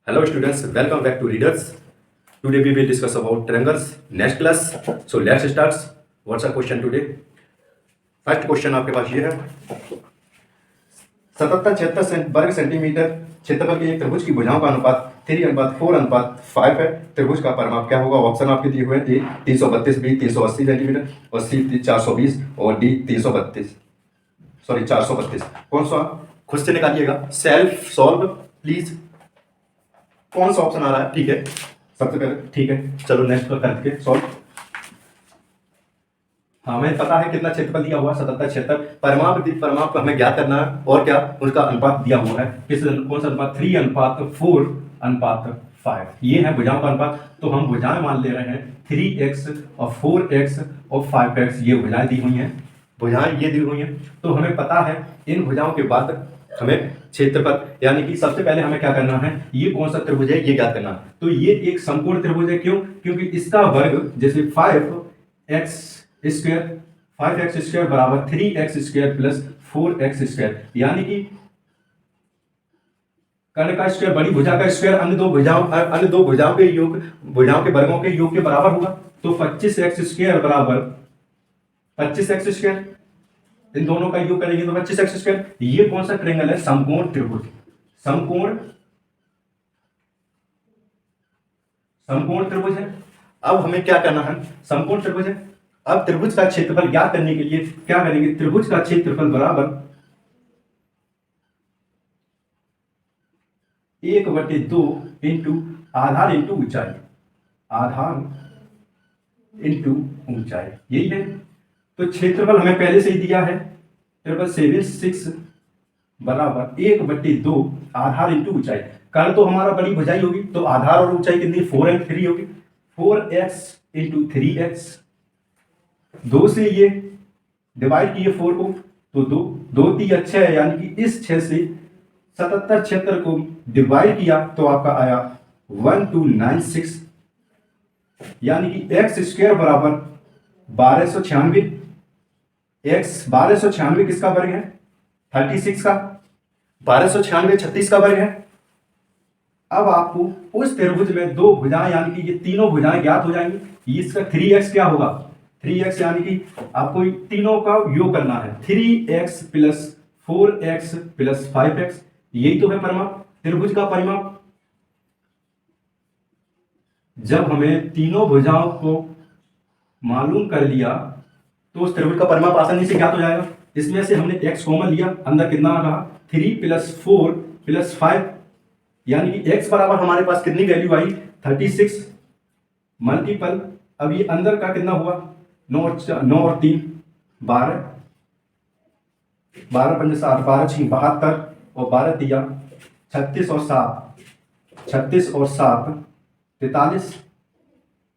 Hello students, welcome back to Readers. Today we will discuss about triangles. Next class. So let's start. What's the question today? First question आपके पास ये है 77-76 वर्ग centimetre क्षेत्रफल के एक त्रिभुज की भुजाओं का अनुपात 3:4:5 है। त्रिभुज का परिमाप क्या होगा? ऑप्शन आपके दिए हुए हैं ए 332, बी 380 सेंटीमीटर और सी 420 और डी 432। कौन सा खुद से निकालिएगा, सेल्फ सॉल्व प्लीज। कौन सा ऑप्शन आ रहा है? ठीक है, सबसे पहले ठीक है, चलो नेक्स्ट पर करके सॉल्व। हमें पता है कितना क्षेत्रफल दिया हुआ है 77-76। परिमाप हमें ज्ञात करना है और क्या उसका अनुपात दिया हुआ है। किस कौन सा अनुपात? 3:4:5। ये है भुजाओं का अनुपात। तो हम भुजाएं मान ले रहे हैं 3x और 4x और 5x। ये भुजाएं दी हुई हैं, भुजाएं ये दी हुई हैं। तो हमें पता है इन भुजाओं के बाद हमें क्षेत्रफल, यानी कि सबसे पहले हमें क्या करना है, ये कौन सा त्रिभुज है ये ज्ञात करना है। तो ये एक समकोण त्रिभुज है। क्यों? क्योंकि इसका वर्ग जैसे 5x² बराबर 3x² प्लस 4x², यानी कि कर्ण का स्क्वायर बड़ी भुजा का स्क्वायर अन्य दो भुजाओं के योग, भुजाओं के वर्गों के योग के बराबर होगा। तो 25x² बराबर 25x², इन दोनों का योग करेंगे तो 25x²। ये कौन सा ट्रायंगल है? समकोण त्रिभुज। समकोण त्रिभुज है। अब हमें क्या करना है? समकोण त्रिभुज है। अब त्रिभुज का क्षेत्रफल ज्ञात करने के लिए क्या करेंगे? त्रिभुज का क्षेत्रफल बराबर 1/2 इंटू आधार इंटू ऊंचाई, आधार इंटू ऊंचाई, यही है। तो क्षेत्रफल हमें पहले से ही दिया है 776 बराबर 1/2 आधार इंटू ऊंचाई। कर्ण तो हमारा बड़ी भुजाई होगी, तो आधार और ऊंचाई कितनी? 4 और 3 होगी। 4x इंटू 3x, 2 से ये डिवाइड किए 4 को, तो 2 3 6 है, यानी कि इस 6 से 77-76 को डिवाइड किया तो आपका आया 1296, यानी कि x² बराबर 1296। x1296 किसका वर्ग है? 36 का। 1296 36 का वर्ग है। अब आपको उस त्रिभुज में दो भुजाएं, यानी कि ये तीनों भुजाएं ज्ञात हो जाएंगी। इसका 3x क्या होगा? 3x यानी कि आपको तीनों का योग करना है। 3x plus 4x plus 5x, यही तो है परिमाप, त्रिभुज का परिमाप। जब हमें तीनों भुजाओं को मालूम कर लिया तो उस त्रिभुज का परिमाप आसानी से ज्ञात हो जाएगा। इसमें से हमने x कॉमन लिया, अंदर कितना आ रहा? 3 प्लस 4 प्लस 5, यानी कि x बराबर हमारे पास कितनी वैल्यू आई? 36 मल्टीपल, अब ये अंदर का कितना हुआ? 9 और 3 12, 12 पंजे 7, 12 6 72 और 12 तिया 36 और 7 43,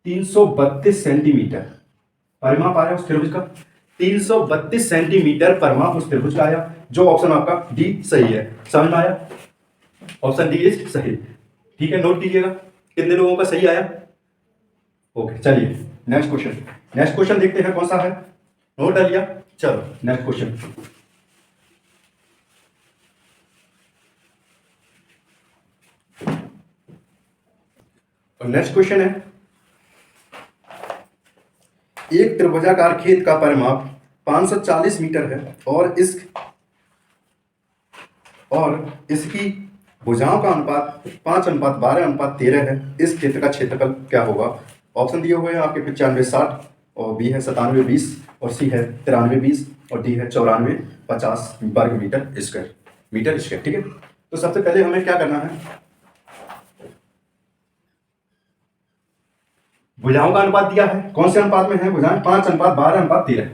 332 सेंटीमीटर परिमाप आया उस त्रिभुज का। 332 सेंटीमीटर परिमाप उस त्रिभुज का आया, जो ऑप्शन आपका डी सही है। समझ में आया? ऑप्शन डी इज सही। ठीक है, नोट कीजिएगा कितने लोगों का सही आया। ओके, चलिए नेक्स्ट क्वेश्चन देखते हैं कौन सा है। नोट कर लिया? चलो नेक्स्ट क्वेश्चन। और नेक्स्ट क्वेश्चन है, एक त्रिभुजाकार खेत का परिमाप 540 मीटर है और इसकी भुजाओं का अनुपात 5:12:13 है। इस क्षेत्र का क्षेत्रफल क्या होगा? ऑप्शन दिए हुए हैं आपके 95-60 और बी है 97-20 और सी है 93-20 और डी है 94-50 वर्ग मीटर स्क्वायर। ठीक है, तो सबसे पहले हमें क्या करना है? भुजाओं का अनुपात दिया है। कौन से अनुपात में है भुजाएं? 5:12:13।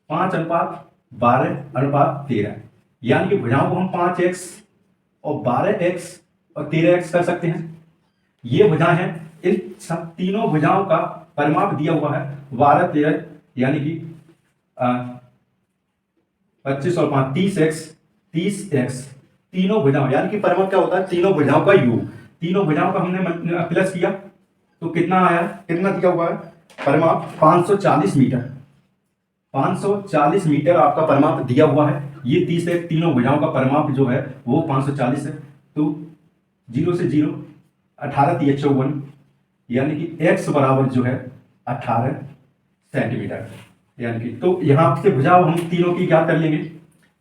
5:12:13, यानी कि भुजाओं को हम 5x और 12x और 13x कर सकते हैं। ये भुजाएं हैं। इन तीनों भुजाओं का परिमाप दिया हुआ है 12 13, यानी कि 25 और 5 30x। तीनों भुजाओं, यानी कि परिमाप क्या होता है? तीनों भुजाओं का योग। तीनों भुजाओं का हमने प्लस किया तो कितना आया? कितना दिया हुआ है परिमाप? 540 मीटर। 540 मीटर आपका परिमाप दिया हुआ है। ये 30 है, तीनों भुजाओं का परिमाप जो है वो 540 है। तो जीरो से जीरो, 18 तिया 54, यानी कि x बराबर जो है 18 सेंटीमीटर। यानी कि तो यहाँ से भुजा हम तीनों की ज्ञात कर लेंगे।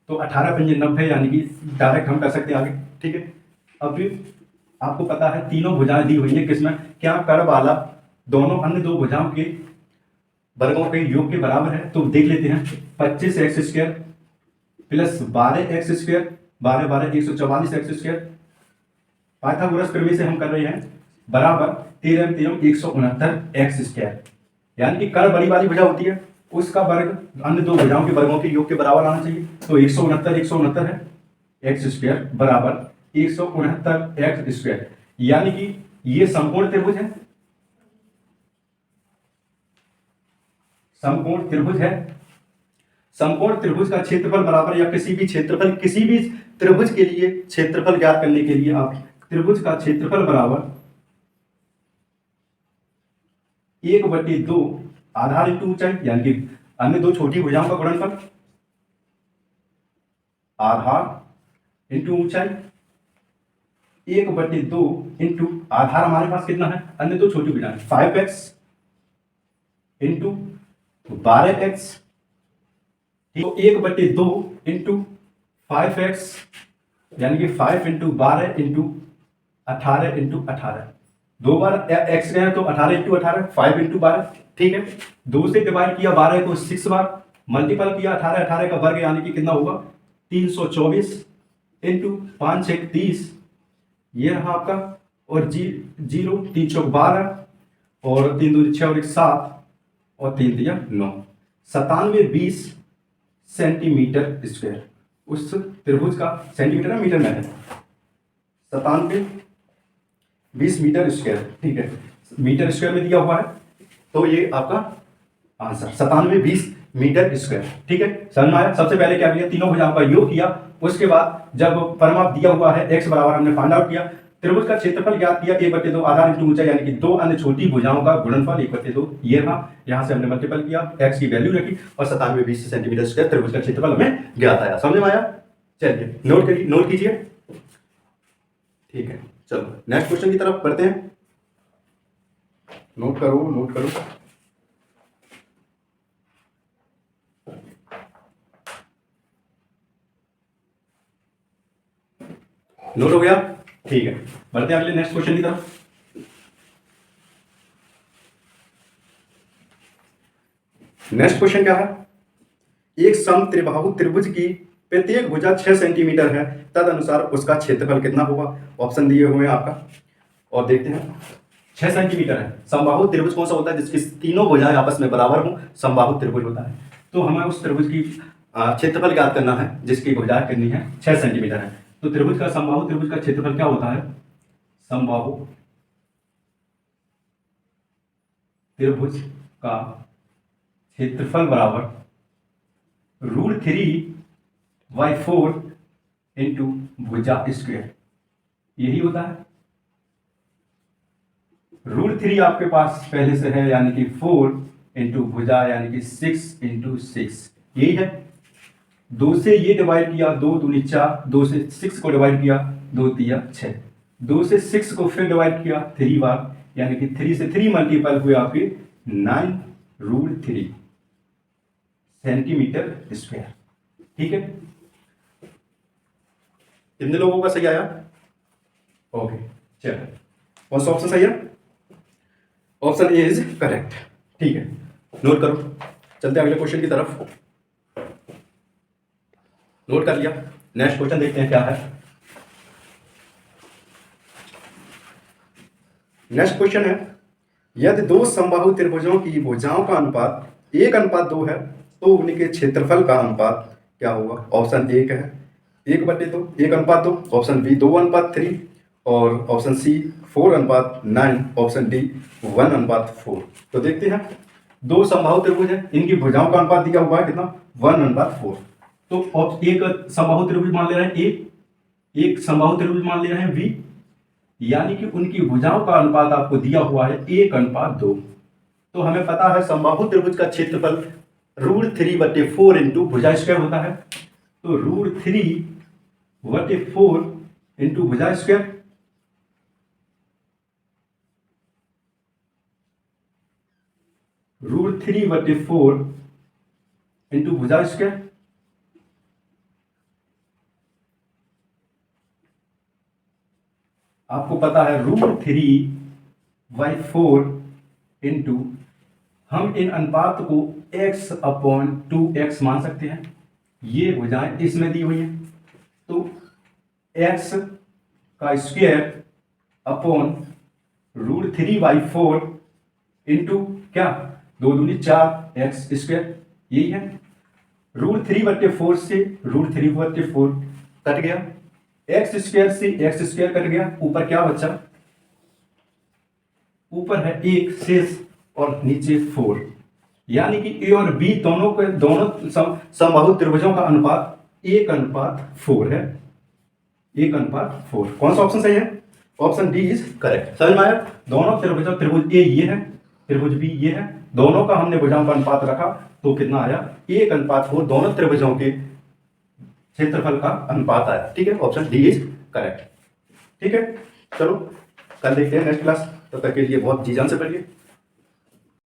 तो 18 पंजे 90, यानी कि डायरेक्ट हम कर सकते हैं आगे। ठीक है, अब आपको पता है तीनों भुजाएं दी हुई है किसमें, क्या कर वाला दोनों अन्य दो भुजाओं के वर्गों के योग के बराबर है। तो देख लेते हैं, 25x² plus 12x², 12 12 144x², Pythagoras प्रमेय से हम कर रहे हैं, बराबर 13 13 169x²। यानी कि कर बड़ी वाली भुजा होती है, उसका वर्ग अन्य दो भुजाओं के वर्गों के योग के बराबर आना चाहिए। तो 169 है, x² बराबर 169x²। यानी कि ये समकोण त्रिभुज है, समकोण त्रिभुज है। समकोण त्रिभुज का क्षेत्रफल बराबर, या किसी भी त्रिभुज के लिए क्षेत्रफल ज्ञात करने के लिए आप त्रिभुज का क्षेत्रफल बराबर 1/2 आधार इंटू ऊंचाई, यानी कि अन्य दो छोटी भुजाओं का गुणनफल, आधार इंटू ऊंचाई, 1/2 इंटू आधार हमारे पास कितना है, अन्य दो छोटी भुजाएं 5x इंटू 12x, तो 1/2 इंटू 5x, यानी कि 5 इंटू 12 इंटू 18 इंटू 18, दो बार x गए तो 18 इंटू 18, 5 इंटू 12। ठीक है, 2 से डिवाइड किया 12 को 6 बार, मल्टीपल किया 18 18 का वर्ग, यानी कि कितना होगा 324 इंटू 5 1 30, ये रहा आपका, और जीरो 3 चौक 12, और 3 2 6 और 1 7, और 3 दिया 9, 97 20 सेंटीमीटर स्क्वायर। उस त्रिभुज का सेंटीमीटर में मीटर में है, 97 20 मीटर स्क्वायर। ठीक है, मीटर स्क्वायर में दिया हुआ है, तो ये आपका आंसर 97 20 मीटर स्क्वायर। ठीक है, समझ में आया। सबसे पहले क्या किया, तीनों भुजाओं का योग किया, उसके बाद जब परिमाप दिया हुआ है x बराबर हमने फाइंड आउट किया, त्रिभुज का क्षेत्रफल ज्ञात किया 1/2 आधार इंटू ऊंचाई, यानी कि दो अन्य छोटी भुजाओं का गुणनफल 1/2, ये रहा। यहां से हमने मल्टीपल किया, x की वैल्यू रखी, और 97 20 सेंटीमीटर स्क्वायर त्रिभुज का क्षेत्रफल हमें ज्ञात आया। समझ में आया। चलिए नोट कीजिए। ठीक है, चलो नेक्स्ट क्वेश्चन की तरफ बढ़ते हैं। नोट करो। नोट हो गया। ठीक है, बढ़ते हैं अगले नेक्स्ट क्वेश्चन की तरफ। नेक्स्ट क्वेश्चन क्या है, एक समत्रिबाहु त्रिभुज की प्रत्येक भुजा 6 सेंटीमीटर है, तदनुसार उसका क्षेत्रफल कितना होगा। ऑप्शन दिए हुए हैं आपका, और देखते हैं। 6 सेंटीमीटर है, समबाहु त्रिभुज कौन सा होता है, जिसकी तीनों भुजाएं आपस में बराबर हो, समबाहु त्रिभुज होता है। तो हमें उस त्रिभुज की क्षेत्रफल ज्ञात करना है जिसकी भुजाएं कितनी है, 6 सेंटीमीटर है। तो त्रिभुज का समबाहु त्रिभुज का क्षेत्रफल क्या होता है, समबाहु त्रिभुज का क्षेत्रफल बराबर √3/4 इंटू भुजा स्क्वायर, यही होता है। √3 आपके पास पहले से है, यानी कि 4 इंटू भुजा, यानी कि 6 इंटू 6, यही है। 2 से ये डिवाइड किया, 2 दूनी 4, 2 से 6 को डिवाइड किया, 2 दिया 6, 2 से 6 को फिर डिवाइड किया 3 बार, यानी कि 3 से 3 मल्टीपल हुए आपके 9√3 सेंटीमीटर स्क्वायर। ठीक है, कितने लोगों का सही आया। ओके, चलो कौन सा ऑप्शन सही है, ऑप्शन ए इज करेक्ट। ठीक है, नोट करो। चलते हैं अगले क्वेश्चन की तरफ। नोट कर लिया, नेक्स्ट क्वेश्चन देखते हैं क्या है। नेक्स्ट क्वेश्चन है, यदि दो समबाहु त्रिभुजों की भुजाओं का अनुपात 1:2 है, तो उनके क्षेत्रफल का अनुपात क्या होगा। ऑप्शन ए है 1/2, 1:2, ऑप्शन बी 2:3, और ऑप्शन सी 4:9, ऑप्शन डी 1:4। तो देखते हैं, दो समबाहु त्रिभुज है, इनकी भुजाओं का अनुपात दिया हुआ है कितना, 1:4। तो एक समबाहु त्रिभुज मान ले रहे हैं ए, एक समबाहु त्रिभुज मान ले रहे हैं बी, यानी कि उनकी भुजाओं का अनुपात आपको दिया हुआ है 1:2। तो हमें पता है समबाहु त्रिभुज का क्षेत्रफल √3/4 इंटू भुजा स्क्वायर होता है। तो √3/4 इंटू भुजा स्क्वायर, √3/4 इंटू भुजा स्क्वायर। आपको पता है √3/4 इंटू, हम इन अनुपात को x/2x मान सकते हैं। ये भुजाएं इसमें दी हुई हैं, तो x का स्क्वायर अपॉन √3/4 इंटू क्या, 2 दूनी 4 x स्क्वायर, यही है। √3/4 से √3/4 कट गया, एक्स स्क्वायर से एक्स स्क्वायर कट गया, ऊपर क्या बचा, ऊपर है 1 शेष और नीचे 4। यानी कि ए और बी दोनों समबाहु त्रिभुजों का अनुपात 1:4 है। 1:4। कौन सा ऑप्शन सही है? Option D is correct. समझ में आया? दोनों त्रिभुज ए ये है, त्रिभुज बी ये है, दोनों का हमने भुजाओं का अनुपात रखा तो कितना आया, 1:4। दोनों त्रिभुजों के क्षेत्रफल का अनुपात आया। ठीक है, ऑप्शन डी इज करेक्ट। ठीक है, चलो कल देखते हैं नेक्स्ट क्लास। तब तक के लिए बहुत जी जान से पढ़िए।